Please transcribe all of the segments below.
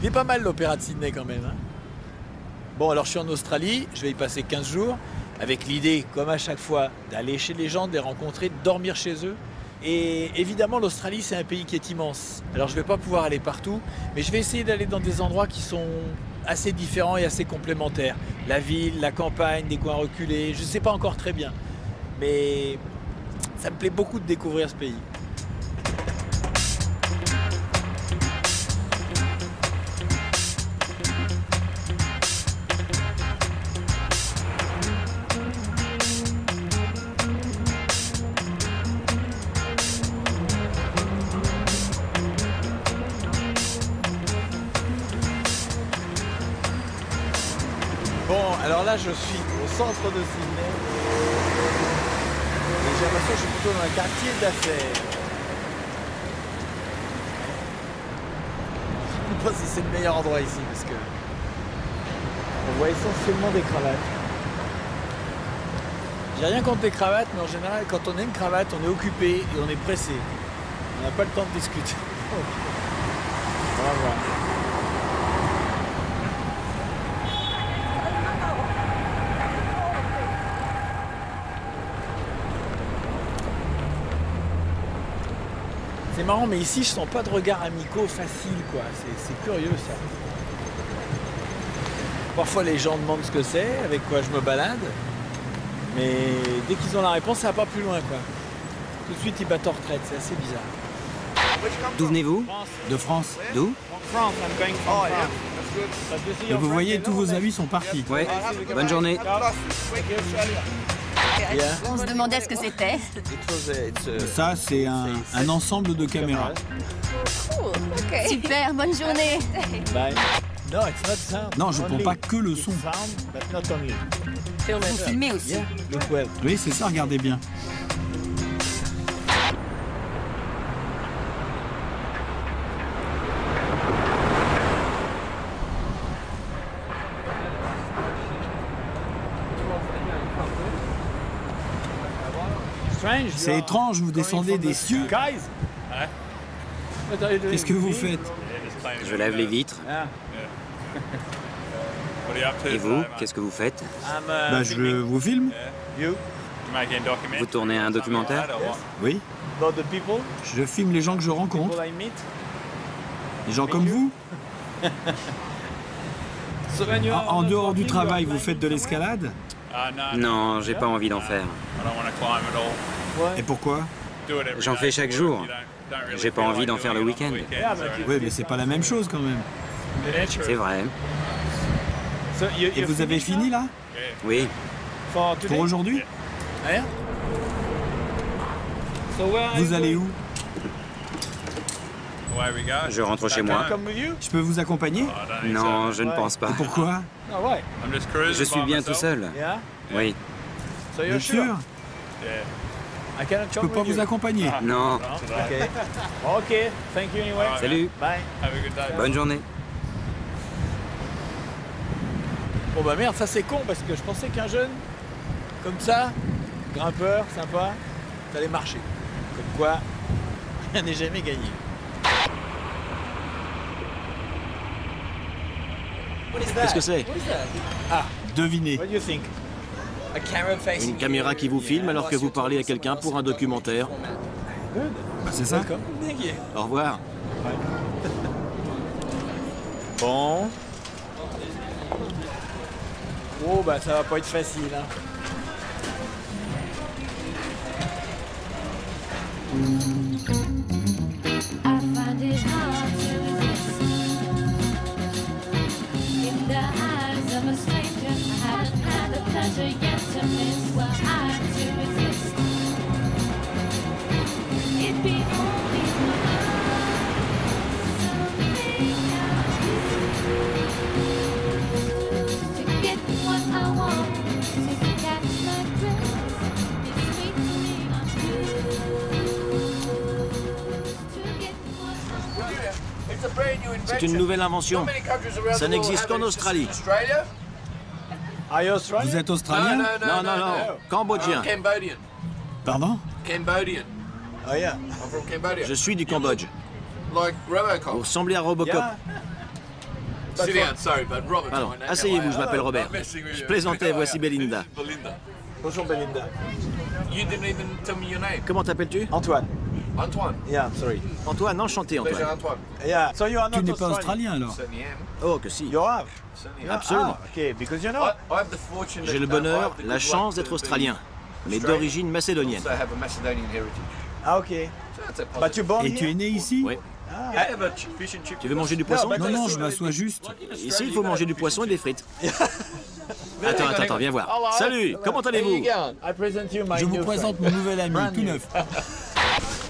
Il est pas mal l'opéra de Sydney quand même. Hein. Bon, alors je suis en Australie, je vais y passer 15 jours, avec l'idée, comme à chaque fois, d'aller chez les gens, de les rencontrer, de dormir chez eux. Et évidemment, l'Australie, c'est un pays qui est immense. Alors je ne vais pas pouvoir aller partout, mais je vais essayer d'aller dans des endroits qui sont assez différents et assez complémentaires. La ville, la campagne, des coins reculés, je ne sais pas encore très bien. Mais ça me plaît beaucoup de découvrir ce pays. Bon, alors là, je suis au centre de Sydney. Et j'ai l'impression que je suis plutôt dans un quartier d'affaires. Je ne sais pas si c'est le meilleur endroit ici, parce que on voit essentiellement des cravates. J'ai rien contre les cravates, mais en général, quand on a une cravate, on est occupé et on est pressé. On n'a pas le temps de discuter. On va voir. C'est marrant, mais ici, je sens pas de regard amicaux facile, quoi. C'est curieux, ça. Parfois, les gens demandent ce que c'est, avec quoi je me balade. Mais dès qu'ils ont la réponse, ça va pas plus loin, quoi. Tout de suite, ils battent en retraite. C'est assez bizarre. D'où venez-vous? De France. D'où? Et vous voyez, tous vos amis sont partis. Ouais, bonne journée. On se demandait ce que c'était. Ça, c'est un ensemble de caméras. Super, bonne journée. Non, je prends pas que le son. Vous filmez aussi. Oui, c'est ça, regardez bien. C'est étrange, vous descendez des cieux. Qu'est-ce que vous faites? Je lève les vitres. Et vous, qu'est-ce que vous faites? Bah, je vous filme. Vous tournez un documentaire? Oui. Je filme les gens que je rencontre. Les gens comme vous. En dehors du travail, vous faites de l'escalade? Non, j'ai pas envie d'en faire. Et pourquoi? J'en fais chaque jour. J'ai pas envie d'en faire le week-end. Oui, mais c'est pas la même chose quand même. C'est vrai. Et vous avez fini là? Oui. Pour aujourd'hui? Vous allez où? Je rentre chez moi. Je peux vous accompagner? Non, je ne pense pas. Et pourquoi? Je suis bien tout seul. Oui. Vous êtes sûr? Je peux pas vous accompagner. Non. Salut. Bonne journée. Bon bah merde, ça c'est con parce que je pensais qu'un jeune comme ça, grimpeur, sympa, ça allait marcher. Comme quoi, rien n'est jamais gagné. Qu'est-ce que c'est? Ah, Devinez. what do you think? Une caméra qui vous filme alors que vous parlez à quelqu'un pour un documentaire. Bah, c'est ça. Welcome. Thank you. Au revoir. Bon. Oh bah ça va pas être facile hein. I find it hard to resist. In the eyes of a stranger, I haven't had the pleasure yet to miss what I had to resist. It'd be only something to get what I want, to catch my breath. It's sweet to me on C'est une nouvelle invention. Ça n'existe qu'en Australie. Vous êtes australien? Non, non, non. Cambodgien. Pardon? Oh yeah. Je suis du Cambodge. Vous ressemblez à Robocop. Pardon, asseyez-vous, je m'appelle Robert. Je plaisantais, voici Belinda. Bonjour Belinda. Comment t'appelles-tu? Antoine. Antoine. Yeah, sorry. Antoine, enchanté Pleasure, Antoine. Antoine. Yeah. So you are not Tu n'es pas Australian. australien alors? Certainly am. Oh, que si. You are. Certainly am. Absolument. Ah, okay, because you're not. I have the fortune J'ai le that, bonheur, I have the la good chance luck d'être to be australien, mais Australian. d'origine macédonienne. Also have a Macedonian heritage. Ah, okay. So that's a But positive. you're born Et tu here? es né ici? Oui. You have a fish and chip. Tu veux manger du poisson? but- Non, non, je m'assois juste. Ici, il faut manger du poisson et des frites. Attends, viens voir. Salut, comment How you allez-vous? going? I present you my Je vous new présente friend. mon nouvel ami, Brand tout new. neuf.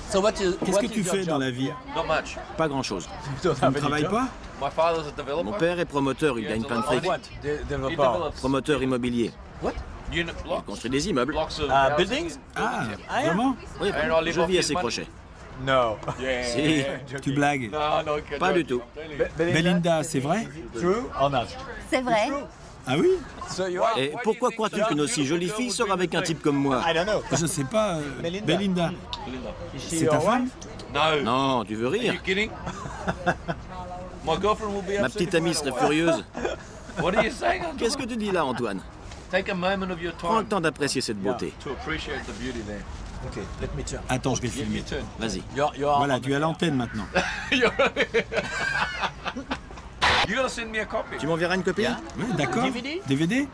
So Qu'est-ce que tu fais dans la vie? Not much. Pas grand-chose. Tu ne travailles pas? My father's a developer. Mon père est promoteur, il gagne plein de fric. What? He Developer. develops Promoteur immobilier. unit Il blocks. construit des immeubles. Blocks of Ah, housing. buildings? Ah, Ah, vraiment? Oui, And I live je off vis à his ses money. crochets. No. Yeah. Si. Tu blagues. No, no, Pas du tout. Belinda, c'est vrai? True or not? C'est vrai. Ah oui? So you are. Et pourquoi crois-tu qu'une aussi jolie fille sort avec un type comme moi? I don't know. Je sais pas. Belinda. Belinda, Is she c'est your ta wife? femme? No. Non, tu veux Are rire? you kidding? My girlfriend will be Ma upset petite if I amie don't serait know. furieuse. What are you saying, Antoine? Qu'est-ce que tu dis là, Antoine? Take a moment of your Prends le time temps d'apprécier cette beauté. to appreciate the beauty there. Okay, let me turn. Attends, je vais You filmer. turn. Vas-y. You are Voilà, on tu es à l'antenne maintenant. You gotta send me a copy. Tu m'enverras une copie? Oui, d'accord. DVD? DVD?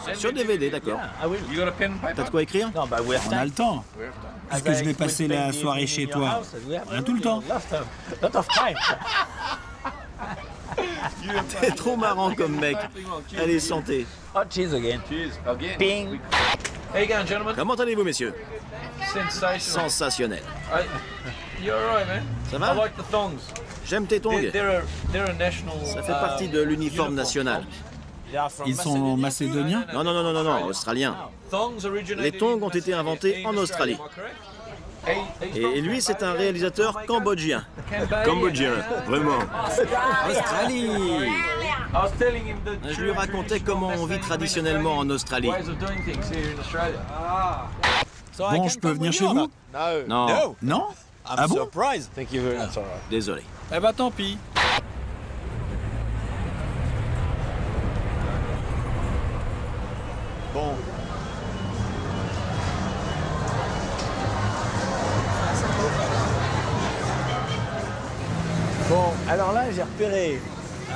Send Sur me DVD, d'accord. I will. You got a pen and paper? T'as de quoi écrire? No, but we have On time. a le temps. We have time. Puisque As je I vais passer explained la the soirée evening chez in your toi. house, we have On a tout le temps. Lot of time. T'es trop marrant comme mec. Allez, santé. Oh, cheers again. Cheers. Again. Bing. How you going, gentlemen? Comment allez-vous, messieurs? Sensational. Sensationnel. You're alright, man. Ça I va? like the thongs. J'aime tes tongs. They're a national. Ça fait partie de l'uniforme national. They are from Ils sont macédoniens? Non, non, non, non, non, non, australien. Thongs originated Les tongs in ont été inventés en Australie. Am I correct? Et lui, c'est un réalisateur cambodgien. Cambodia. Cambodgien, vraiment. Australie! I was telling him the Je lui racontais comment on vit traditionnellement en Australie. ways of doing things here in Australia. So I Bon, can je peux come venir with chez you or vous? not? Non, No. Non? I'm Ah bon? surprised. Thank you very much. désolé. Eh ben tant pis. Bon. Bon, alors là, j'ai repéré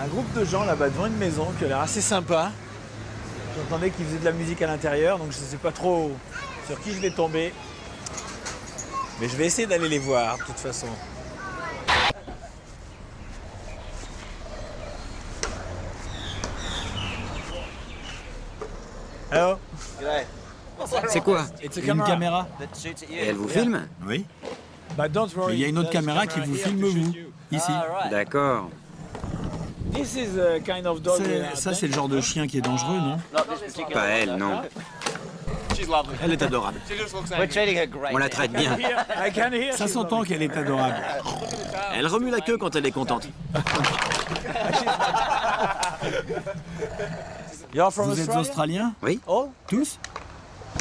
un groupe de gens là-bas devant une maison qui a l'air assez sympa. J'entendais qu'ils faisaient de la musique à l'intérieur, donc je ne sais pas trop sur qui je vais tomber. Mais je vais essayer d'aller les voir, de toute façon. Hello? C'est quoi? It's a Une caméra? Et elle vous filme? Oui. But don't worry, Il y a une autre there's caméra qui camera vous here filme to shoot vous, you. ici. D'accord. This is a kind of dog. Ça, c'est le genre de chien qui est dangereux, non? Pas elle, non. Elle est adorable. On la traite bien. I can hear. Ça s'entend qu'elle est adorable. Elle remue la queue quand elle est contente. You're from Vous êtes Australia? australiens? Oui? All? Tous?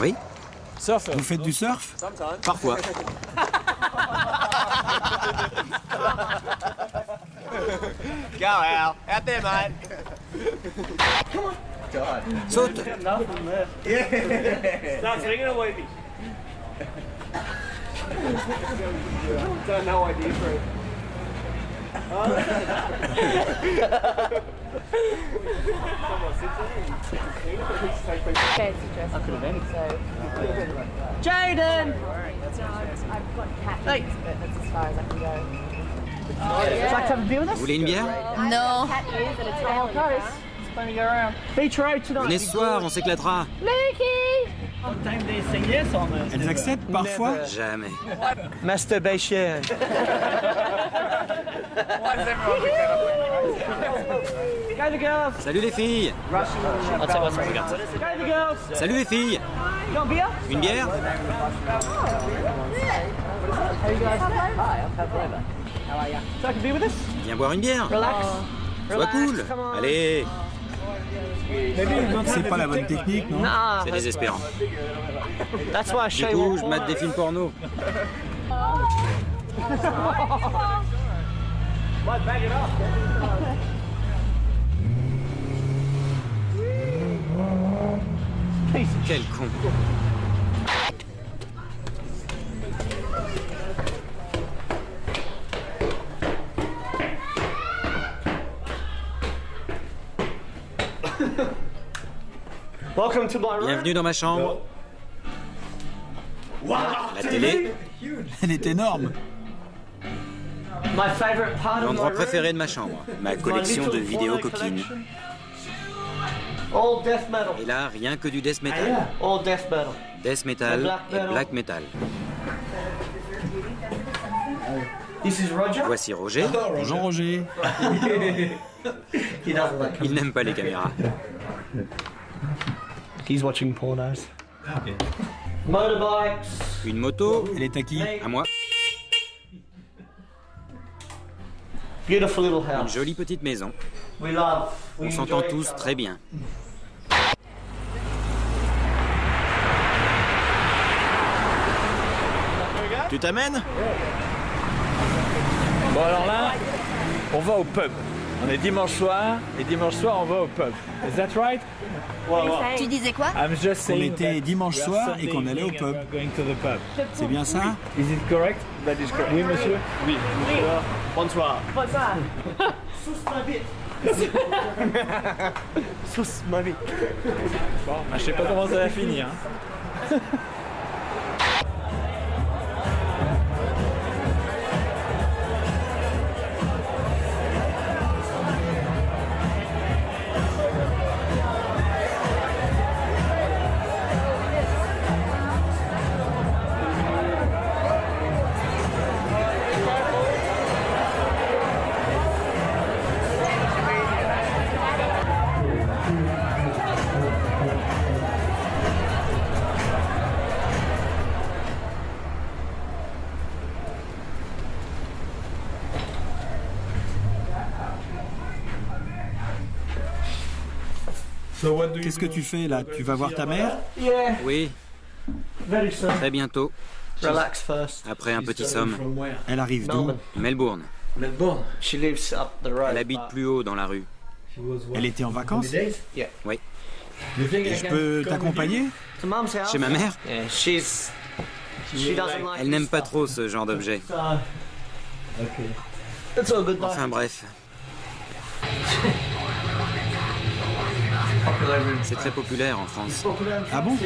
Oui? Surfer. Vous faites du surf? Parfois. Saute! fancy dress. I could have been. So. Jaden! I've got cat ears, but that's as far as I can go. Would you like to have a beer with Vous us? voulez une bière? Non. Cat ears and a tail on your face. Just plenty to go around. Beach Road tonight. Venez ce soir, on s'éclatera. Lukey! Elles acceptent parfois? Jamais. Masturbation. Go the girls! Salut les filles! Go the girls! Salut les filles! You want beer? Une bière? How you guys? Hi, I'm Pavlova. How are you? So I can be with us? Viens boire une bière. Relax. Sois cool. Come on. Allez, C'est pas la bonne technique, non? Nah, c'est désespérant. that's why I Du show you coup, what je mate des films porno. Quel con. Bienvenue dans ma chambre. La télé, Elle est énorme. l'endroit préféré de ma chambre. Ma collection de vidéos coquines. Et là, rien que du death metal. Death metal et black metal. Voici Roger. Bonjour Roger. Il n'aime pas les caméras. Une moto, Elle est à qui? à moi. Une jolie petite maison. On s'entend tous très bien. Tu t'amènes? Bon alors là, on va au pub. On est dimanche soir, et dimanche soir on va au pub. Is that right? Tu disais quoi? I'm just Qu'on saying était that dimanche we are soir et Sunday qu'on allait au evening pub. and we're going to the pub. C'est bien ça? Is it correct? That is correct. Oui monsieur? Oui. Bonsoir. Bon, je sais pas comment ça va finir. Hein. Qu'est-ce que tu fais là? Tu vas voir ta mère? Oui, très bientôt. Après un petit somme. Elle arrive d'où? Melbourne. Melbourne. Elle habite plus haut dans la rue. Elle était en vacances? Oui. Et je peux t'accompagner? Chez ma mère? Elle n'aime pas trop ce genre d'objet. Enfin bref. C'est très populaire en France. Ah bon?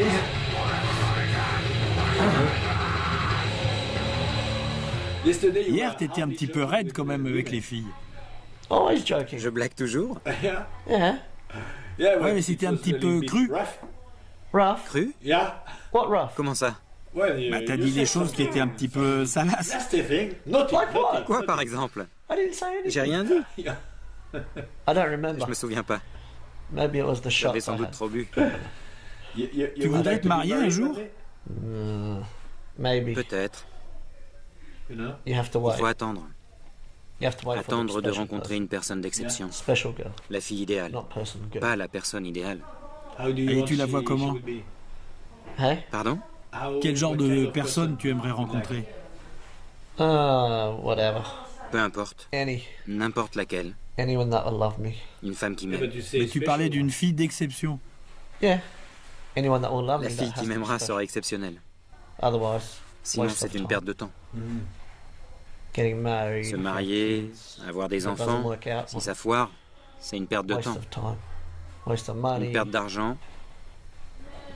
Hier, t'étais un petit peu raide quand même avec les filles. Je blague toujours. Ouais, mais c'était un petit peu cru. Cru? Comment ça? Bah, t'as dit des choses qui étaient un petit peu salaces. Quoi par exemple? J'ai rien dit. Je me souviens pas. J'avais sans doute trop bu. Tu voudrais te marier un jour? Peut-être. Il faut attendre. Attendre de rencontrer une personne d'exception. La fille idéale. Pas la personne idéale. Et tu la vois comment? Pardon? Quel genre de personne tu aimerais rencontrer? Peu importe. N'importe laquelle. Une femme qui m'aime. Mais tu parlais d'une fille d'exception. La fille qui m'aimera sera exceptionnelle. Sinon, c'est une perte de temps. Se marier, avoir des enfants, si ça foire, c'est une perte de temps. Une perte d'argent,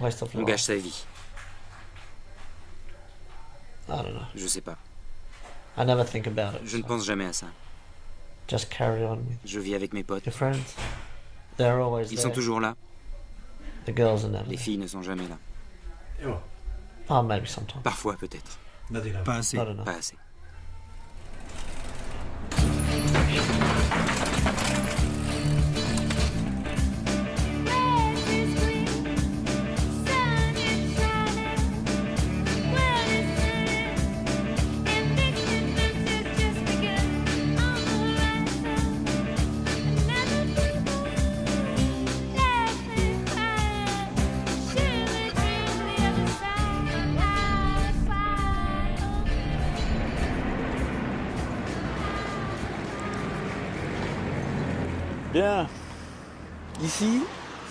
on gâche sa vie. Je sais pas. Je ne pense jamais à ça. Je vis avec mes potes. Ils sont toujours là. Les filles ne sont jamais là. Parfois, peut-être. Pas assez. Pas assez. Bien. Ici,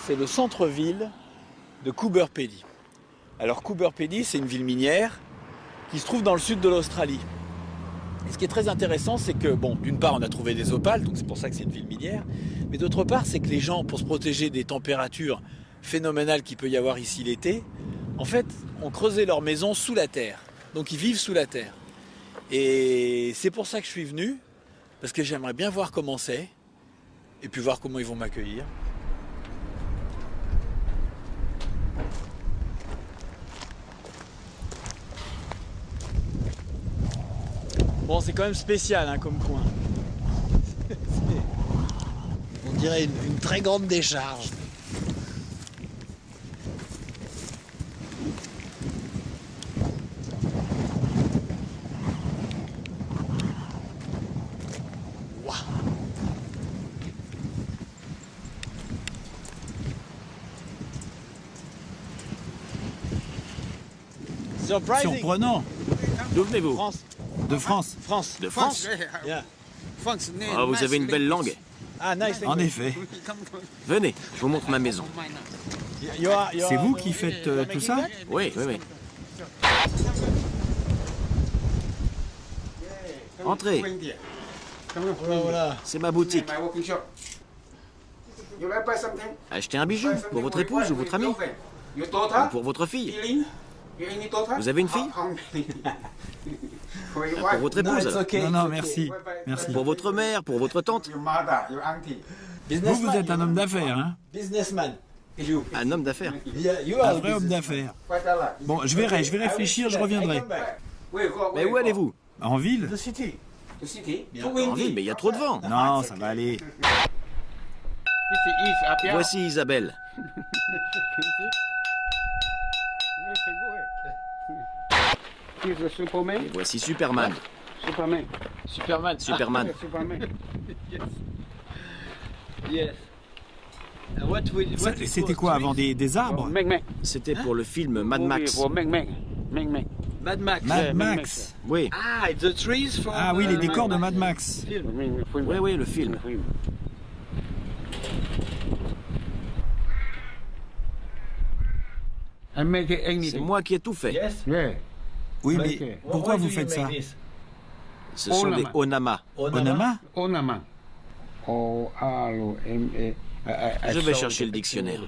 c'est le centre-ville de Coober Pedy. Alors Coober Pedy, c'est une ville minière qui se trouve dans le sud de l'Australie. Et ce qui est très intéressant, c'est que, bon, d'une part, on a trouvé des opales, donc c'est pour ça que c'est une ville minière, mais d'autre part, c'est que les gens, pour se protéger des températures phénoménales qu'il peut y avoir ici l'été, en fait, ont creusé leur maison sous la terre. Donc ils vivent sous la terre. Et c'est pour ça que je suis venu, parce que j'aimerais bien voir comment c'est, et puis voir comment ils vont m'accueillir. Bon, c'est quand même spécial hein, comme coin. On dirait une très grande décharge. Surprenant. D'où venez-vous? France. De France. France. De France? Yeah. Ah, vous avez une belle langue. Ah, nice. En effet. Venez, je vous montre ma maison. C'est vous qui faites tout ça? Oui, oui, oui. Entrez. Voilà. C'est ma boutique. Achetez un bijou pour votre épouse ou votre ami. Ou pour votre fille. Vous avez une fille? Pour votre épouse alors. Non, non, merci. Merci. Pour votre mère, pour votre tante. Vous êtes un homme d'affaires, hein? Businessman. Un homme d'affaires. Un vrai homme d'affaires. Bon, je verrai réfléchir, je reviendrai. Mais où allez-vous? En ville? En ville, mais il y a trop de vent. Non, ça va aller. Voici Isabelle. Et voici Superman. Superman. Superman. C'était quoi avant des arbres? C'était pour le film Mad Max. Mad Max. Mad Max. Oui. Ah, the trees from, Ah oui, les décors de Mad Max. Oui, oui, le film. C'est moi qui ai tout fait. Oui, mais pourquoi vous faites ça? Ce sont des Onama. Onama? Je vais chercher le dictionnaire.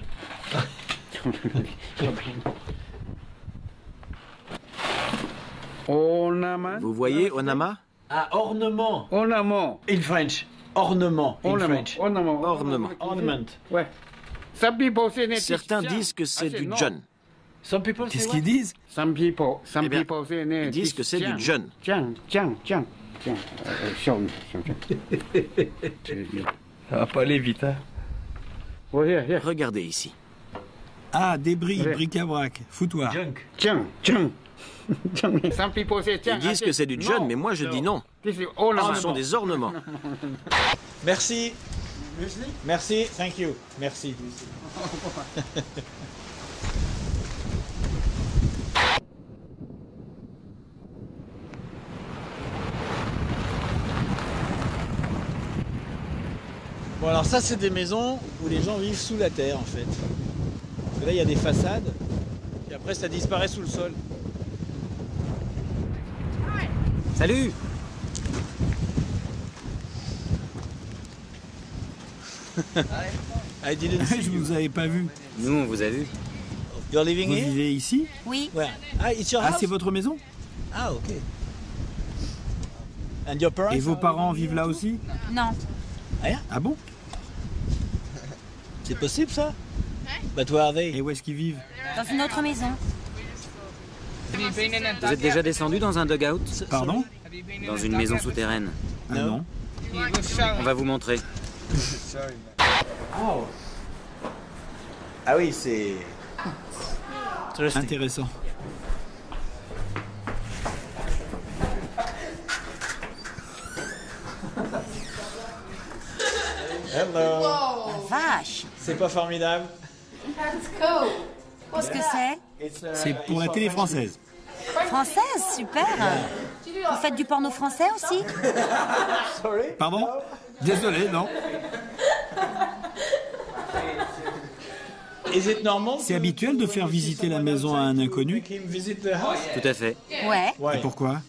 Vous voyez Onama? Ah, ornement. Ornement. In French. Ornement. In French. Ornement. Ornament. Ouais. Certains disent que c'est du John. Qu'est-ce qu'ils disent? Ils disent que c'est du John. Ça va pas aller vite, hein? Regardez ici. Ah, débris, bric-à-brac, foutoir. Ils disent que c'est du John, mais moi je dis non. Ce sont des ornements. Merci. Merci. Thank you. Merci. Bon, alors ça, c'est des maisons où les gens vivent sous la terre, en fait. Parce que là, il y a des façades, et après, ça disparaît sous le sol. Salut! I didn't see Je you. vous avais pas vu. Nous, on vous a vu. You're living Vous here? vivez ici? Oui. Where? Ah, it's your Ah, house? c'est votre maison? Ah, ok. And your parents? Et vos parents vivent là aussi? Non. Ah bon? C'est possible, ça? But where are they? Et où est-ce qu'ils vivent? Dans une autre maison. Vous êtes déjà descendu dans un dugout? Pardon? Dans une maison souterraine. Ah non. On va vous montrer. Oh. Ah oui, c'est... Intéressant. Hello. Vache. C'est pas formidable? Qu'est-ce que c'est? C'est pour la télé française. Française, super. Vous faites du porno français aussi? Pardon? Désolé, non. C'est habituel de faire visiter la maison à un inconnu? Tout à fait. Ouais, Et pourquoi?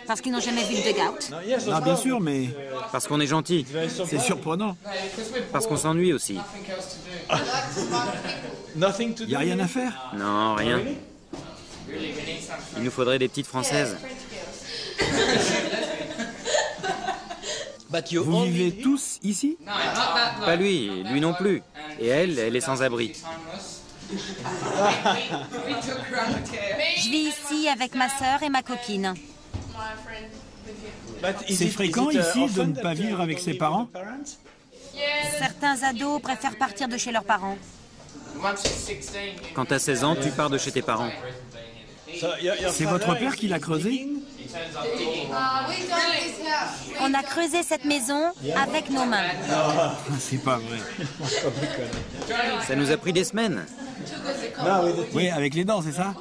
parce qu'ils n'ont jamais vu le dugout. Ah, bien sûr, mais Parce qu'on est gentil. c'est surprenant. Parce qu'on s'ennuie aussi. Il n'y a rien à faire? Non, rien. Il nous faudrait des petites françaises. Vous vivez tous ici? Pas lui, lui non plus. Et elle est sans abri. Je vis ici avec ma sœur et ma copine. C'est fréquent ici de ne pas vivre avec ses parents? Certains ados préfèrent partir de chez leurs parents. Quand t'as 16 ans, tu pars de chez tes parents. C'est votre père qui l'a creusé? On a creusé cette maison avec nos mains. C'est pas vrai. Ça nous a pris des semaines. Oui, avec les dents, c'est ça?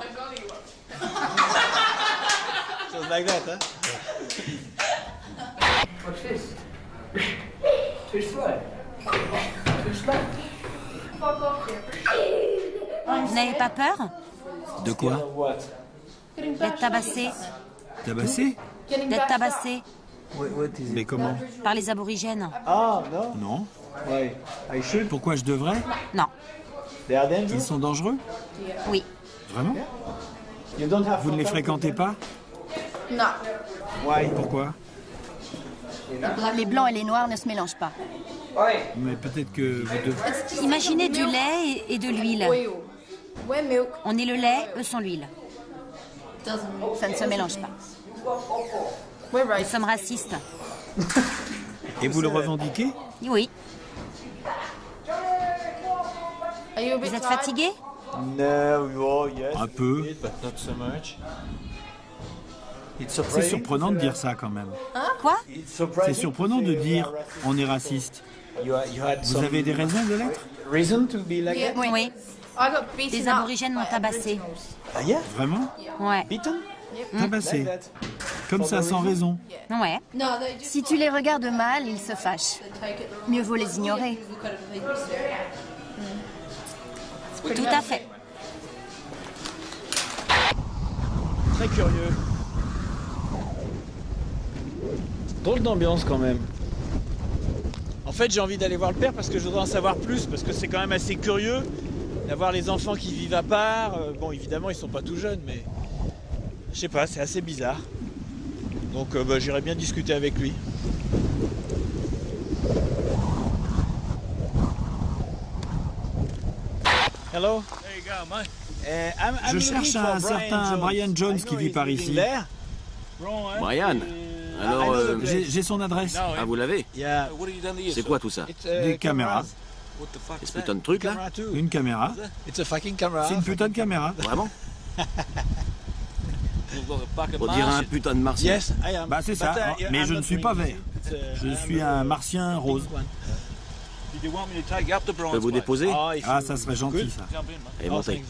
Vous n'avez pas peur De quoi? d'être tabassé? Tabassé? D'être tabassé Mais comment? par les aborigènes? Non. Pourquoi je devrais? Non. Ils sont dangereux? Oui. Vraiment? Vous ne les fréquentez pas? Non. Pourquoi? Les blancs et les noirs ne se mélangent pas. Mais peut-être que vous devez... Imaginez du lait et de l'huile. On est le lait, eux sont l'huile. Ça ne se mélange pas. Nous sommes racistes. Et vous le revendiquez? Oui. Vous êtes fatigué? Un peu. C'est surprenant de dire ça quand même. Quoi? C'est surprenant de dire on est raciste. Vous avez des raisons de l'être? Oui. Les aborigènes m'ont tabassé. Vraiment? Ouais. Tabassé. Comme ça, sans raison. Ouais. Si tu les regardes mal, ils se fâchent. Mieux vaut les ignorer. Tout à fait. Très curieux. Drôle d'ambiance quand même. En fait, j'ai envie d'aller voir le père parce que je voudrais en savoir plus, parce que c'est quand même assez curieux d'avoir les enfants qui vivent à part. Bon, évidemment, ils sont pas tout jeunes, mais je sais pas, c'est assez bizarre. Donc, j'irai bien discuter avec lui. Hello. Je cherche un certain Brian Jones qui vit par ici. Brian? Alors, J'ai son adresse. ah, vous l'avez? C'est quoi tout ça? Des caméras. Et ce putain de truc là? Une caméra. C'est une putain de caméra. Vraiment? On dirait un putain de martien. Bah c'est ça, mais je ne suis pas vert. Je suis un martien rose. Je peux vous déposer? Ah, ça serait gentil ça. Allez, montez.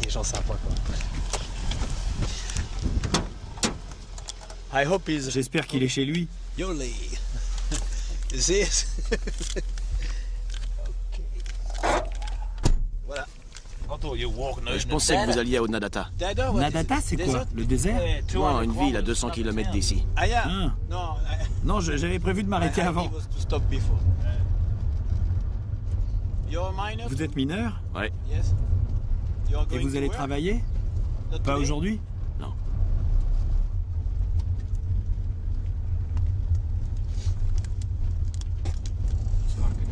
J'en sais pas quoi. J'espère qu'il est chez lui. Yoli. Voilà. Je pensais que vous alliez à Oonadatta. Nadata, c'est quoi? Le désert? Non, une ville à 200 km d'ici. Ah. Non, j'avais prévu de m'arrêter avant. Vous êtes mineur? Ouais. Et vous allez travailler? Pas aujourd'hui? Non.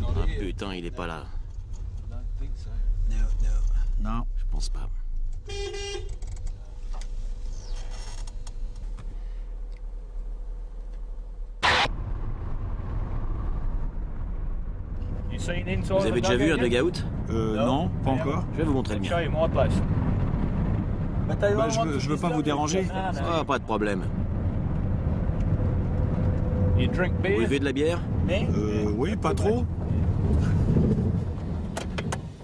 Ah putain, il est pas là. Non. Je pense pas. Vous avez déjà vu un dugout? Non, pas encore. Je vais vous montrer le mien. Bah, je veux pas vous déranger. Ah, pas de problème. Vous buvez de la bière? Oui, pas trop.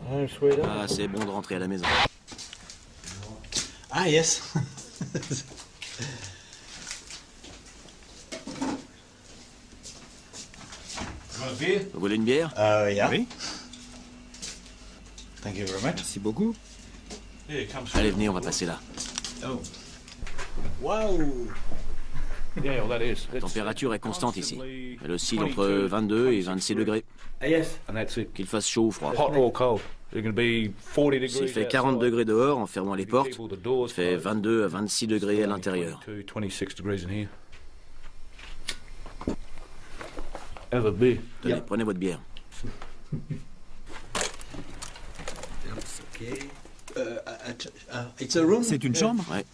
Ah, c'est bon de rentrer à la maison. Ah, yes. Vous voulez une bière? Yeah. Oui. Merci beaucoup. Allez, venez, on va passer là. Waouh! La température est constante ici. Elle oscille entre 22 et 26 degrés. Qu'il fasse chaud ou froid. S'il fait 40 degrés dehors en fermant les portes, il fait 22 à 26 degrés à l'intérieur. Tenez, prenez votre bière. C'est une chambre? Ouais.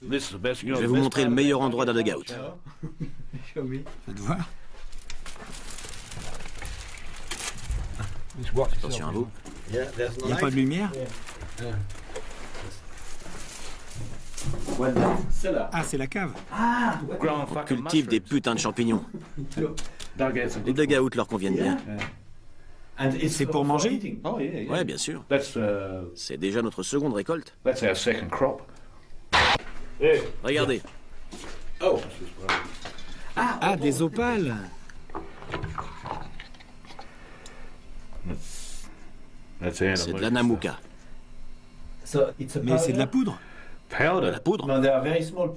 Je vais vous montrer le meilleur endroit d'un dugout. Faites voir. Attention à vous. Il n'y a pas de lumière? Ah, c'est la cave. On cultive des putains de champignons. Les dugouts leur conviennent bien. C'est pour manger? Ouais, bien sûr. C'est déjà notre seconde récolte. Regardez. Ah, des opales. C'est de la namouka. Mais c'est de la poudre? De la poudre?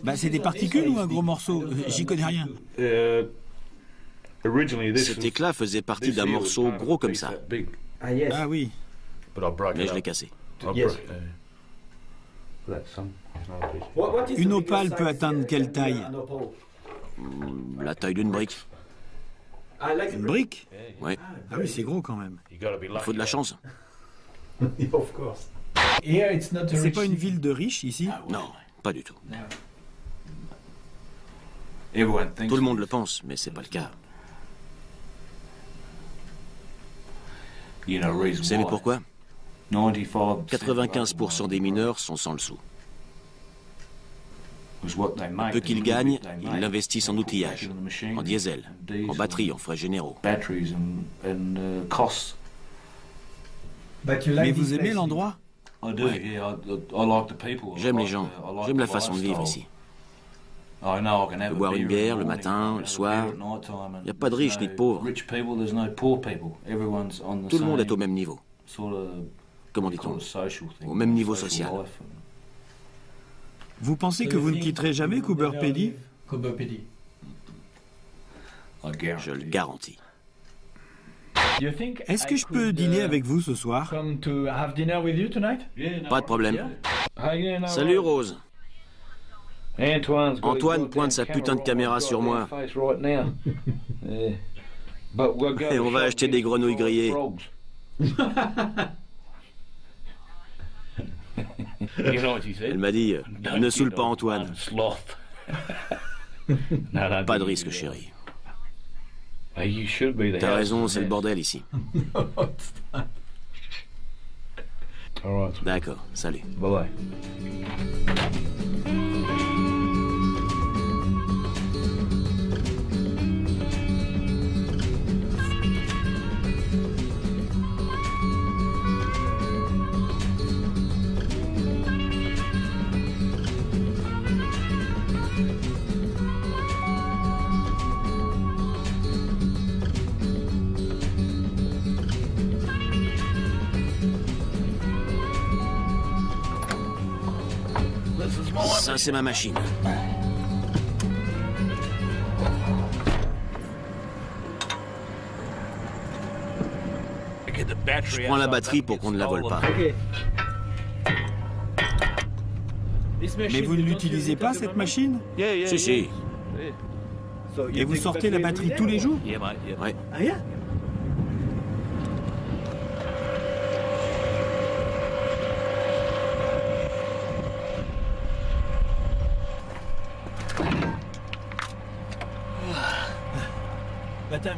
Bah, c'est des particules ou un gros morceau? J'y connais rien. Cet éclat faisait partie d'un morceau gros comme ça. Ah oui. Mais je l'ai cassé. Une opale peut atteindre quelle taille? La taille d'une brique. Une brique? Ouais. Ah oui, c'est gros quand même. Il faut de la chance. C'est pas une ville de riches ici? Non, pas du tout. Tout le monde le pense, mais c'est pas le cas. Vous savez pourquoi? 95% des mineurs sont sans le sou. Le peu qu'ils gagnent, ils l'investissent en outillage, en diesel, en batterie, en frais généraux. Mais vous aimez l'endroit? Ouais. J'aime les gens, j'aime la façon de vivre ici. Je peux boire une bière le matin, le soir. Il n'y a pas de riches ni de pauvres. Tout le monde est au même niveau. Comment dit-on? Au même niveau social. Vous pensez que vous ne quitterez jamais Cooper Pedy? Je le garantis. Est-ce que je peux dîner avec vous ce soir? Pas de problème. Salut Rose. Antoine pointe sa putain de caméra sur moi. Et on va acheter des grenouilles grillées. Elle m'a dit, ne saoule pas Antoine. Pas de risque, chérie. T'as raison, c'est le bordel ici. D'accord, salut. Bye bye. Ça, c'est ma machine. Je prends la batterie pour qu'on ne la vole pas. Mais vous ne l'utilisez pas, cette machine? Si, si. Et vous sortez la batterie tous les jours? Ouais.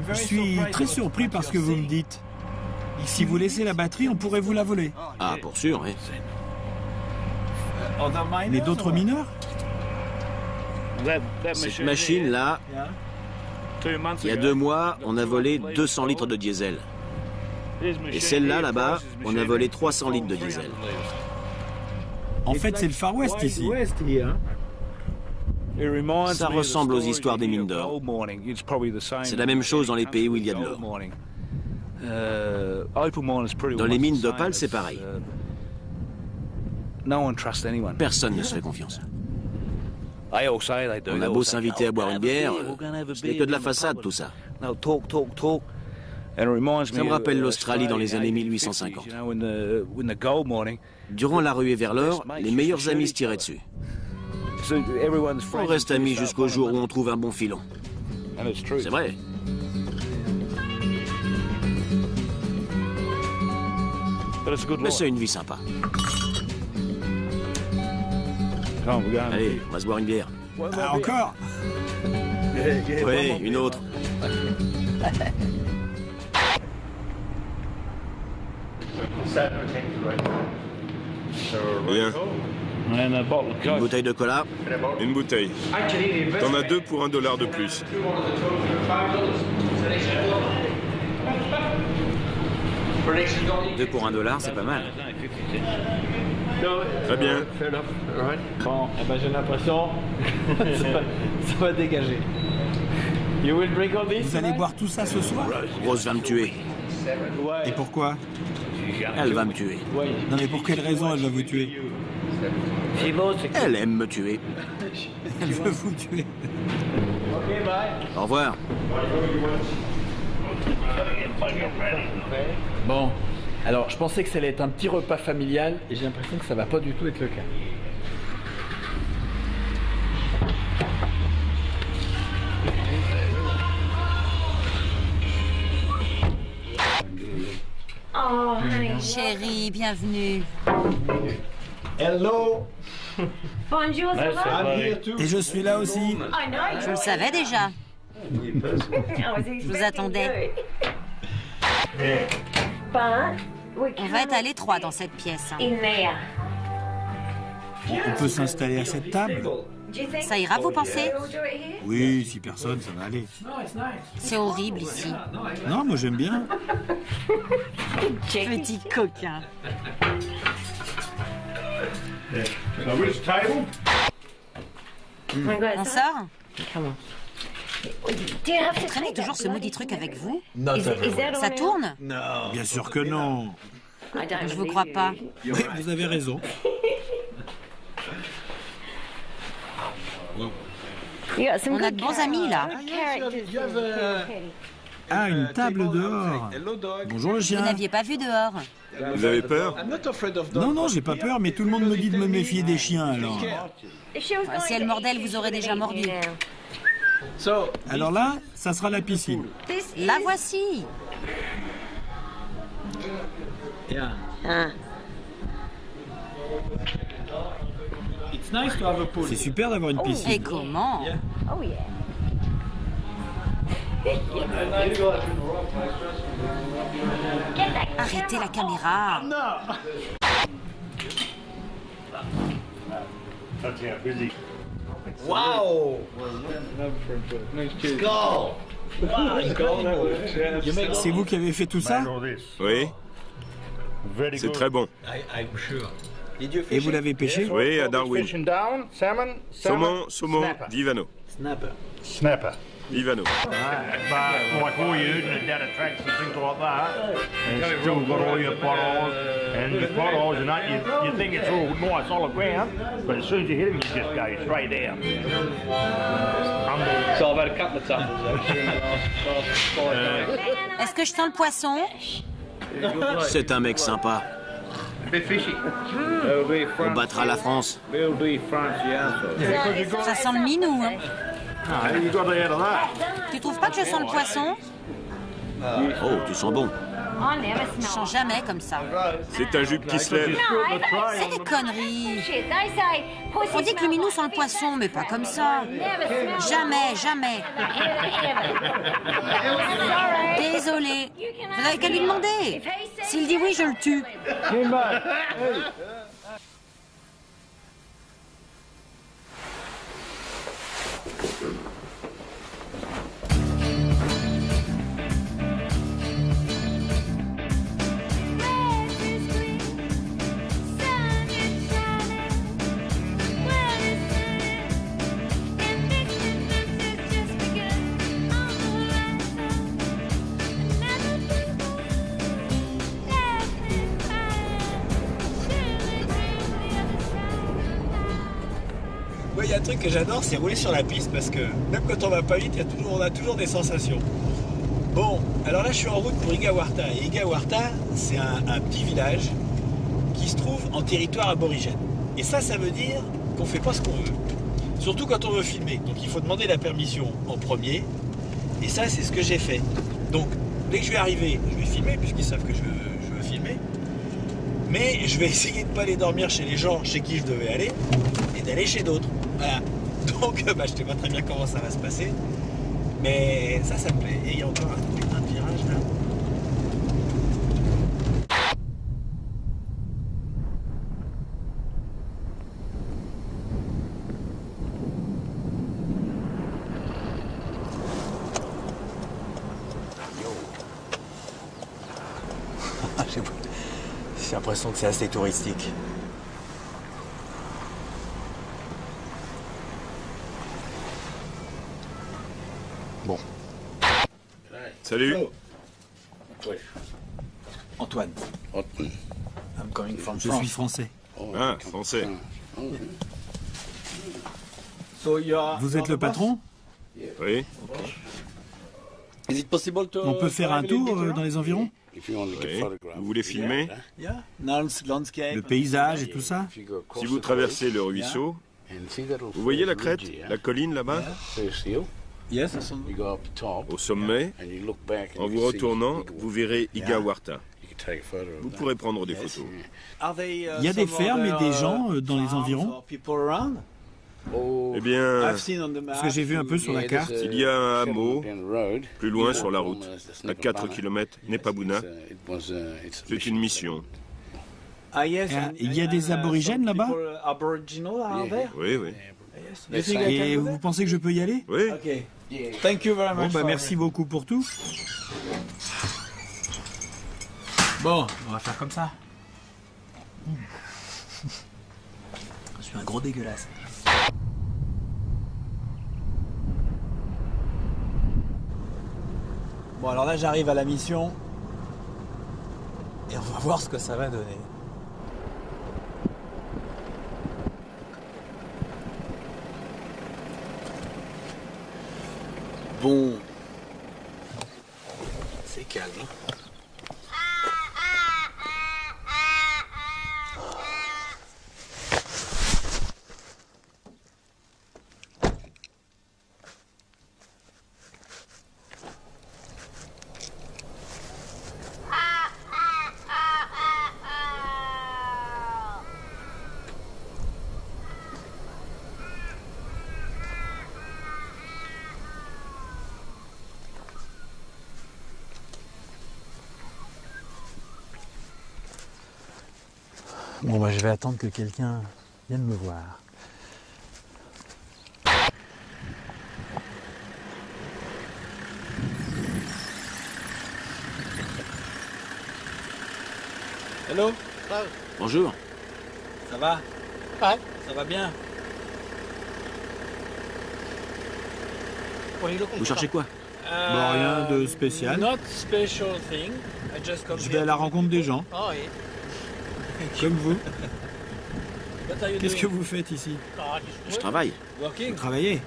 Je suis très surpris par ce que vous me dites. Si vous laissez la batterie, on pourrait vous la voler. Ah, pour sûr, oui. Mais d'autres mineurs? Cette machine-là, il y a 2 mois, on a volé 200 litres de diesel. Et celle-là, là-bas, on a volé 300 litres de diesel. En fait, c'est le Far West ici. Ça ressemble aux histoires des mines d'or. C'est la même chose dans les pays où il y a de l'or. Dans les mines d'opale, c'est pareil. Personne ne se fait confiance. On a beau s'inviter à boire une bière, ce n'est que de la façade tout ça. Ça me rappelle l'Australie dans les années 1850. Durant la ruée vers l'or, les meilleurs amis se tiraient dessus. On reste amis jusqu'au jour où on trouve un bon filon. C'est vrai. Mais c'est une vie sympa. Allez, on va se boire une bière. Ah, encore? Oui, une autre. Bien. Une bouteille de cola. Une bouteille. T'en as 2 pour $1 de plus. Deux pour $1, c'est pas mal. Très bien. Bon, eh ben, j'ai l'impression ça va dégager. You will drink all this? Vous allez boire tout ça ce soir? Rose va me tuer. Et pourquoi? Elle va me tuer. Non mais pour quelle raison elle va vous tuer? Elle aime me tuer. Elle veut vous tuer. Au revoir. Bon, alors je pensais que ça allait être un petit repas familial et j'ai l'impression que ça va pas du tout être le cas. Oh, chérie, bienvenue. Hello. Bonjour, ça va? Et je suis là aussi. Je le savais déjà. Je vous attendais. On va être à l'étroit dans cette pièce. On peut s'installer à cette table? Ça ira, vous pensez? Oui, si personne, ça va aller. C'est horrible ici. Non, moi j'aime bien. Petit coquin. On sort? Vous traînez toujours ce maudit truc avec vous? Ça tourne? Bien sûr que non. Je vous crois pas. Oui, vous avez raison. On a de bons amis là. Ah, une table dehors. Bonjour le Vous chien. n'aviez pas vu dehors? Vous avez peur? Non, non, j'ai pas peur, mais tout le monde me dit de me méfier des chiens alors. Si elle mordait, elle vous aurait déjà mordu. Alors là, ça sera la piscine. La voici. C'est super d'avoir une piscine. Et comment? Arrêtez la caméra. Wow! C'est vous qui avez fait tout ça? Oui. C'est très bon. Et vous l'avez pêché? Oui, à Darwin. Saumon, Vivano. Snapper. Vivano. But like all you down at tracks and things like that, and it's still got all your potholes and that, you think it's all nice solid ground, but as soon as you hit them, you just go straight down. So I've had a couple of tumbles actually in the last 5 days. Est-ce que je sens le poisson? C'est un mec sympa. On battra la France. Ça sent le minou, hein? Tu trouves pas que je sens le poisson? Oh, tu sens bon. Je sens jamais comme ça. C'est un jupe qui se lève. C'est des conneries. On dit que le minou sent le poisson, mais pas comme ça. Jamais, jamais. Désolé. Vous n'avez qu'à lui demander. S'il dit oui, je le tue. Moi, il y a un truc que j'adore, c'est rouler sur la piste parce que même quand on va pas vite, on a toujours des sensations. Bon, alors là, je suis en route pour Igawarta. Et Igawarta, c'est un petit village qui se trouve en territoire aborigène. Et ça veut dire qu'on fait pas ce qu'on veut. Surtout quand on veut filmer. Donc il faut demander la permission en premier. Et ça, c'est ce que j'ai fait. Donc, dès que je vais arriver, je vais filmer, puisqu'ils savent que je veux filmer. Mais je vais essayer de ne pas aller dormir chez les gens chez qui je devais aller, et d'aller chez d'autres. Voilà. Donc, je ne sais pas très bien comment ça va se passer. Mais ça me plaît. Et il y a encore un putain de virage là. J'ai l'impression que c'est assez touristique. Bon. Salut. Antoine. I'm coming from France. Je suis français. Ah, français. Vous êtes le patron? Oui. On peut faire un tour dans les environs? Oui. Vous voulez filmer? Le paysage et tout ça? Si vous traversez le ruisseau, vous voyez la crête, la colline là-bas? Au sommet, en vous retournant, vous verrez Igawarta. Vous pourrez prendre des photos. Il y a des fermes et des gens dans les environs? Eh bien, Parce que j'ai vu un peu sur la carte. il y a un hameau, plus loin sur la route, à 4 km, Nepabuna. C'est une mission. Il y a des aborigènes là-bas? Oui, oui. Et vous pensez que je peux y aller? Oui. Bon, bah merci beaucoup pour tout. Bon, on va faire comme ça. Je suis un gros dégueulasse. Bon, alors là, j'arrive à la mission. Et on va voir ce que ça va donner. Bon. C'est calme. Bon, bah, je vais attendre que quelqu'un vienne me voir. Hello. Bonjour. Ça va? Ouais. Ça va bien? Vous cherchez quoi? Bon, rien de spécial. Not special thing. I just come Je vais à la rencontre des gens. Oh, oui. Comme vous. Qu'est-ce que vous faites ici? Je travaille. Vous travaillez?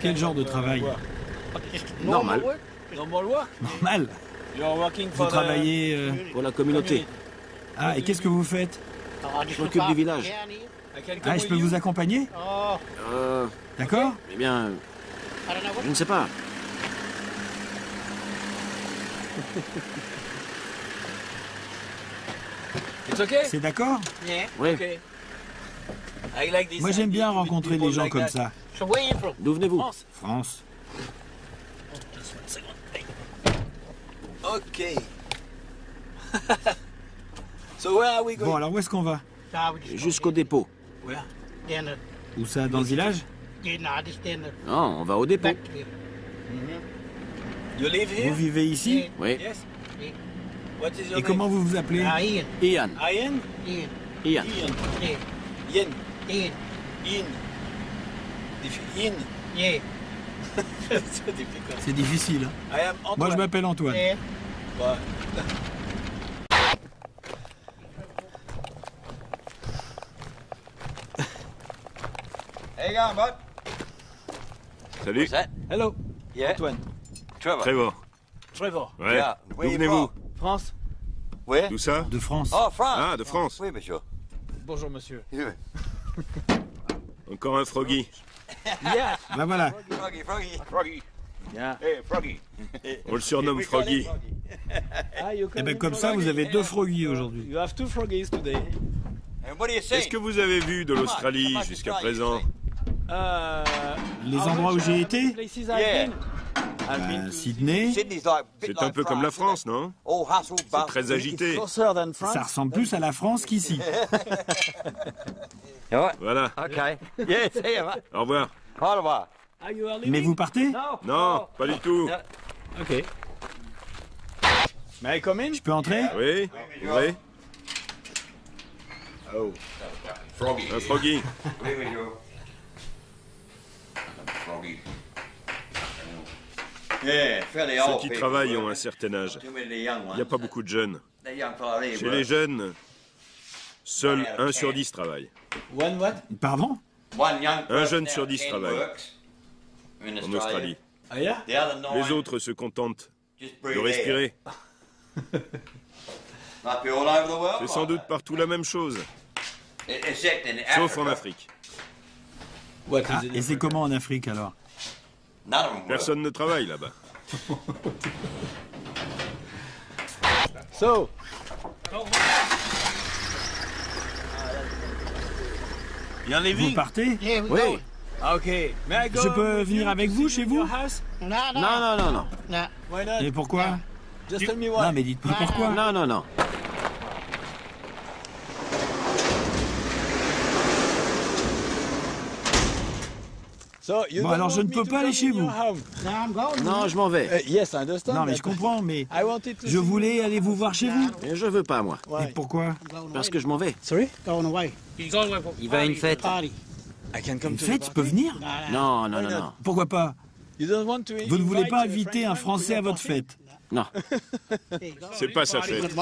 Quel genre de travail? Normal. Normal. Vous travaillez Pour la communauté. Ah, et qu'est-ce que vous faites? Je m'occupe du village. Ah, je peux vous accompagner? D'accord? Eh bien, je ne sais pas. C'est d'accord? Oui. Moi, j'aime bien rencontrer des gens comme ça. D'où venez-vous? France. Ok. Bon, alors où est-ce qu'on va? Jusqu'au dépôt. Où ça, dans le village? Non, on va au dépôt. Vous vivez ici? Oui. Et comment vous vous appelez? Ian. Ian? Ian. Ian. Ian. C'est difficile. Hein? Moi, je m'appelle Antoine. Salut. Hello. Antoine. Trevor. Trevor. Ouais. D'où venez-vous? France. D'où ça? De France. Oh, France. Ah, de France. Oui, monsieur. Bonjour, monsieur. Encore un Froggy. Yeah. Ben voilà. Froggy. Yeah. Hey, Froggy. On le surnomme Froggy. Et ben comme ça, vous avez 2 Froggy aujourd'hui. You have 2 froggies today. And what do you say? Qu'est-ce que vous avez vu de l'Australie jusqu'à présent? Les endroits où j'ai été, Places I've been. Sydney, C'est un peu comme la France, non? C'est très agité. Closer than France. ça ressemble plus à la France qu'ici. Voilà. Okay. Yes, see you, mate. Au revoir. Au revoir. Are you early? Mais vous partez? Non, pas du tout. Ok. May I come in? Je peux entrer? Oui, oui. Oh. Un Froggy. Oui, monsieur. Froggy. Yeah, fairly Ceux old qui people. travaillent ont un certain âge. Too many young Il ones. n'y a pas beaucoup de jeunes. The young fella, they Chez work. les jeunes, seul 1 sur 10 travaille. One what? Pardon? One young Un person jeune out sur of 10 10 travaille works in en Australie. Ah yeah? The other 9 Les autres se contentent just de breathe respirer. air. Might be all over the world. C'est sans doute partout la même chose, Except in sauf en Africa. Afrique. What Ah, is it? et c'est comment en Afrique alors? None of them work. Personne ne travaille là-bas. So. You're Vous leaving? partez? Oui. Okay. May I go Je peux with venir you avec to vous see chez your vous? house? Non. Why not? Et pourquoi? Just tell me why. Non mais dites-moi pourquoi. Non. So, you Bon, don't alors je want ne me peux to pas aller come chez in your vous. home? Non, je m'en vais. Yes, I understand. Non mais that. je comprends, mais I wanted to je see voulais you. aller vous voir chez vous. Et je veux pas, moi. Why? Et pourquoi? Parce que je m'en vais. Sorry? Il va à une fête. I can come Une to fête, the je peux party? venir? Non. Pourquoi pas? You don't want to Vous ne voulez invite pas a inviter un Frenchman to Français à your votre party? fête? Non. C'est pas sa fête.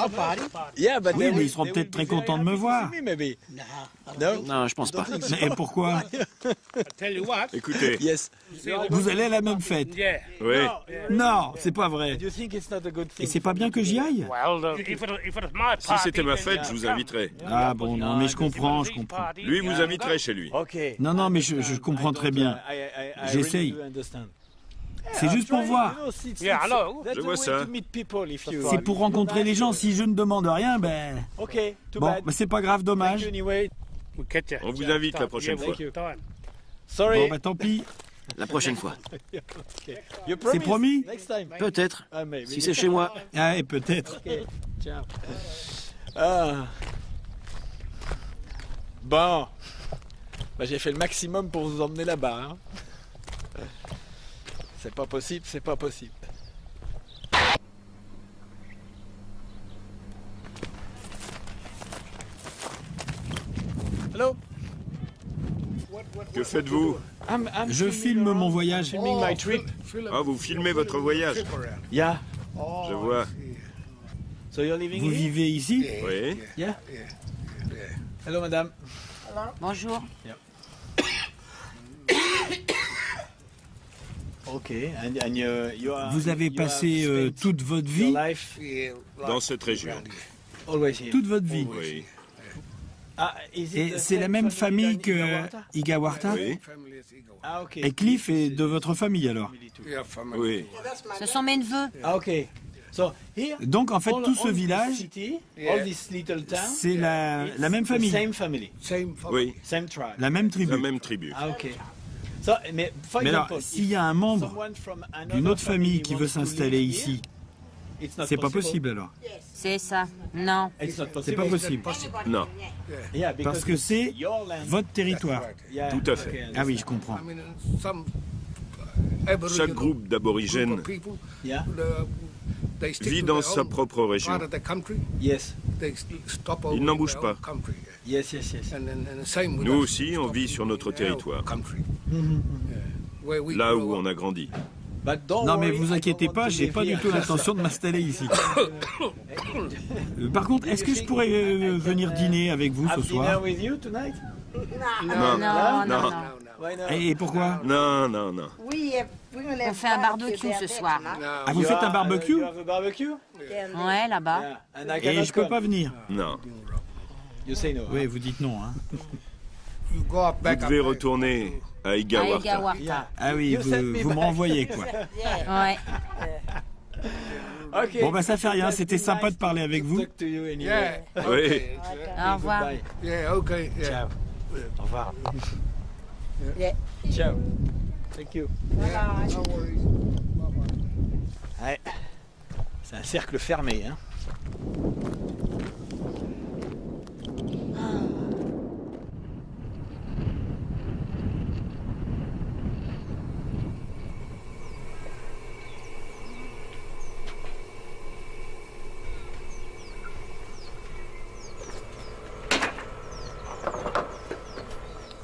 Yeah, but Oui, they mais will- ils seront they peut-être will très be very contents de me happy to voir. see me, maybe. No? Non, je pense pas. Mais pourquoi? Écoutez, Yes. Vous allez à la même fête? oui, Non, c'est pas vrai. Do you think it's not a good thing? Et c'est pas bien que j'y aille? si c'était ma fête, je vous inviterais. Ah bon, non, mais je comprends. Lui vous inviterait chez lui. Okay. Non, mais je comprends très bien. I J'essaye. really do understand. C'est juste pour voir. Je vois ça. C'est pour rencontrer les gens. Si je ne demande rien, ben... Ok, too Bon, bad. mais c'est pas grave, dommage. Anyway. On vous invite la prochaine fois. Sorry. Bon, bah tant pis. La prochaine fois. You C'est promise? promis? Next time. Peut-être. Maybe. Si c'est chez moi. Ah, et peut-être. Ok, ciao. Ah. Bon. Bah, j'ai fait le maximum pour vous emmener là-bas. Hein. C'est pas possible, c'est pas possible. Hello. Que faites-vous? Je filme mon voyage. Filming my trip. Ah, vous filmez votre voyage. Yeah. Je vois. So you're living Vous here? vivez ici? Oui. Yeah. Hello, madame. Bonjour. Okay. And you are, Vous avez you passé have spent toute votre your vie? life Dans cette région. always here. Toute votre vie? Oui. Ah, is it Et the c'est la same même family famille que Igawarta? Igawarta? Oui. Ah, ok. Et Cliff est de votre famille alors? Oui. Ce sont mes neveux. Ah, ok. So, here, Donc en fait all- tout ce all this village, city, all this little town, c'est la même the famille, same family, Oui. same tribe. la même La tribu. même tribu. Ah, ok. So, mais for Mais alors, example, s'il y a un membre someone from another d'une autre famille qui wants veut to s'installer live ici, here, it's not c'est pas possible alors. C'est ça. Non. It's not C'est possible. pas possible. Non. Yeah, because Parce que c'est it's your land. votre territoire. Yeah, Tout à fait. okay, Ah oui, je comprends. Chaque groupe d'aborigènes Yeah. vit dans sa propre région. Yes. Ils n'en bougent pas. Yes, yes, yes. Nous aussi, on vit sur notre territoire, là où on a grandi. But don't Non mais worry, vous I inquiétez don't pas, want to j'ai live pas du here. tout l'intention de m'installer ici. Par contre, est-ce que je pourrais venir dîner avec vous ce Have dinner soir? with you tonight? Non. Et pourquoi? Non. On fait un barbecue ce soir. Ah, vous faites un barbecue? Ouais, là-bas. Et je peux pas venir? Non. Oui, vous dites non, hein. Vous devez retourner à Igawarta. Ah oui, vous me renvoyez, quoi. Ouais. Bon, bah ça fait rien, c'était sympa de parler avec vous. Oui. Au revoir. Ciao. Au revoir. Ciao. Thank you. Ouais. C'est un cercle fermé, hein.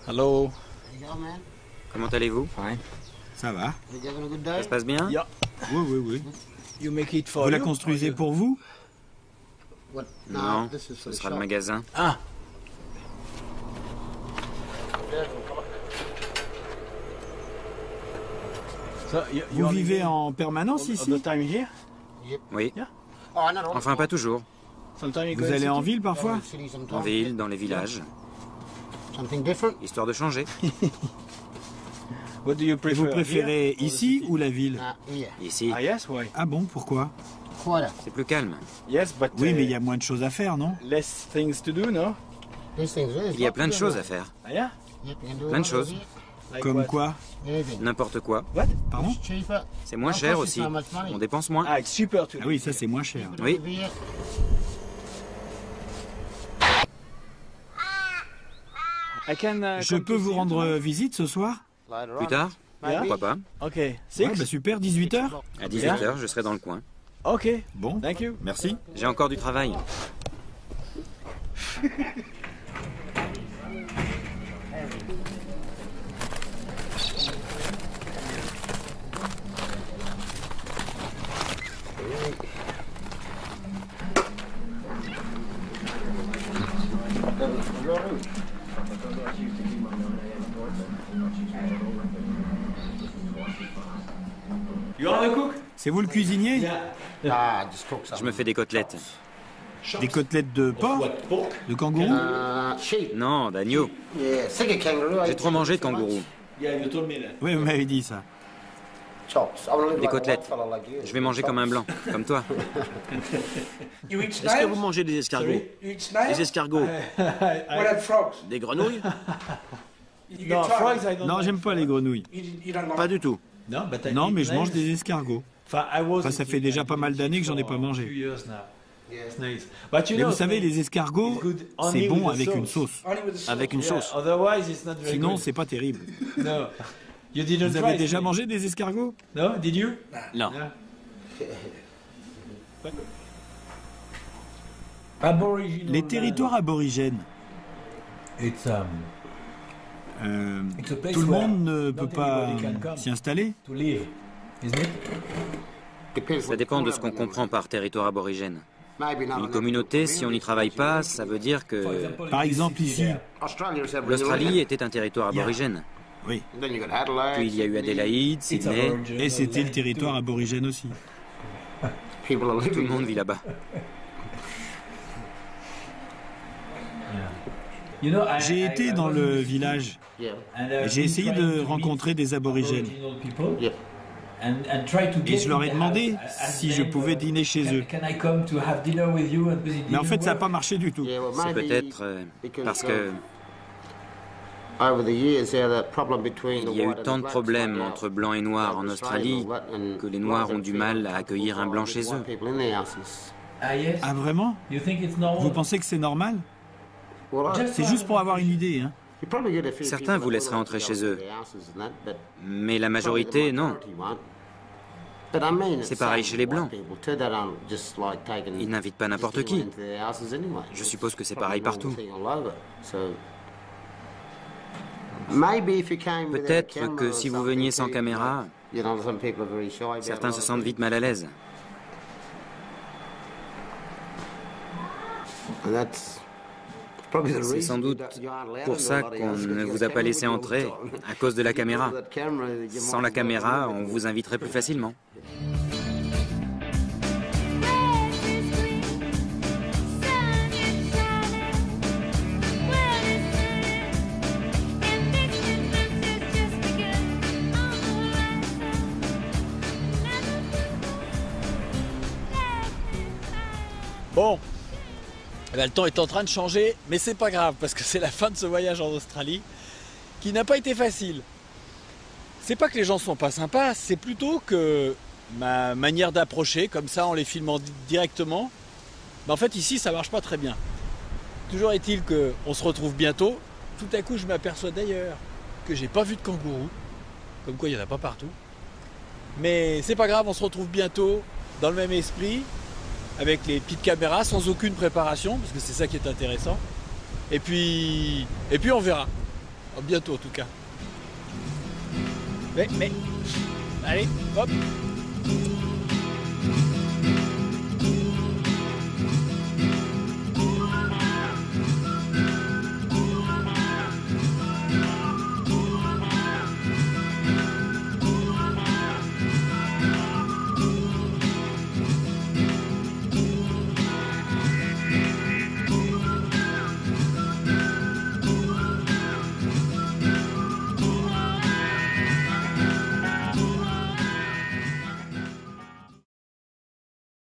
Hello. Comment allez-vous? Ça va. Ça se passe bien? Oui. You make it for Vous la you? construisez pour vous? Non, ce sera le magasin. Ah. Vous vivez en permanence ici? Oui. Enfin, pas toujours. Vous allez en ville parfois? En ville, dans les villages. Histoire de changer. Et vous préférez ici ou la ville? Ici. Ah bon, pourquoi? C'est plus calme. Oui, mais il y a moins de choses à faire, non? Il y a plein de choses à faire. Plein de choses. Comme quoi? N'importe quoi. Pardon? C'est moins cher aussi. On dépense moins. Ah oui, ça c'est moins cher. Oui. Je peux vous rendre visite ce soir? Plus tard? Pourquoi pas? Ouais, bah super, 18h? À 18h, je serai dans le coin. Ok. Bon, merci. J'ai encore du travail. C'est vous le cuisinier? Je me fais des côtelettes. Des côtelettes de porc? De kangourou? Non, d'agneau. J'ai trop mangé de kangourou. Oui, vous m'avez dit ça. Des côtelettes. Je vais manger comme un blanc, comme toi. Est-ce que vous mangez des escargots? Des escargots? Des grenouilles? Non, j'aime pas les grenouilles. Pas du tout. Non, mais je mange des escargots. Enfin, ça fait déjà pas mal d'années que j'en ai pas mangé. Mais vous savez, les escargots, c'est bon avec une sauce. Avec une sauce. Sinon, c'est pas terrible. Vous avez déjà mangé des escargots? Non, did you? Non. Les territoires aborigènes. Tout le monde ne peut pas s'y installer? Ça dépend de ce qu'on comprend par territoire aborigène. Une communauté, si on n'y travaille pas, ça veut dire que... Par exemple ici. L'Australie était un territoire aborigène. Oui. Puis il y a eu Adélaïde, Sydney... Et c'était le territoire aborigène aussi. Tout le monde vit là-bas. J'ai été dans le village. J'ai essayé de rencontrer des aborigènes. Et je leur ai demandé si je pouvais dîner chez eux. Mais en fait, ça n'a pas marché du tout. C'est peut-être parce que... Il y a eu tant de problèmes entre blancs et noirs en Australie que les noirs ont du mal à accueillir un blanc chez eux. Ah vraiment? Vous pensez que c'est normal? C'est juste pour avoir une idée, hein. Certains vous laisseraient entrer chez eux, mais la majorité, non. C'est pareil chez les Blancs. Ils n'invitent pas n'importe qui. Je suppose que c'est pareil partout. Peut-être que si vous veniez sans caméra, certains se sentent vite mal à l'aise. C'est sans doute pour ça qu'on ne vous a pas laissé entrer, à cause de la caméra. Sans la caméra, on vous inviterait plus facilement. Bon, eh bien, le temps est en train de changer, mais c'est pas grave parce que c'est la fin de ce voyage en Australie qui n'a pas été facile. C'est pas que les gens sont pas sympas, c'est plutôt que ma manière d'approcher, comme ça en les filmant directement, ben en fait ici ça marche pas très bien. Toujours est-il qu'on se retrouve bientôt. Tout à coup je m'aperçois d'ailleurs que j'ai pas vu de kangourou, comme quoi il y en a pas partout. Mais c'est pas grave, on se retrouve bientôt dans le même esprit, avec les petites caméras, sans aucune préparation, parce que c'est ça qui est intéressant. Et puis on verra. Bientôt en tout cas. Mais, allez, hop.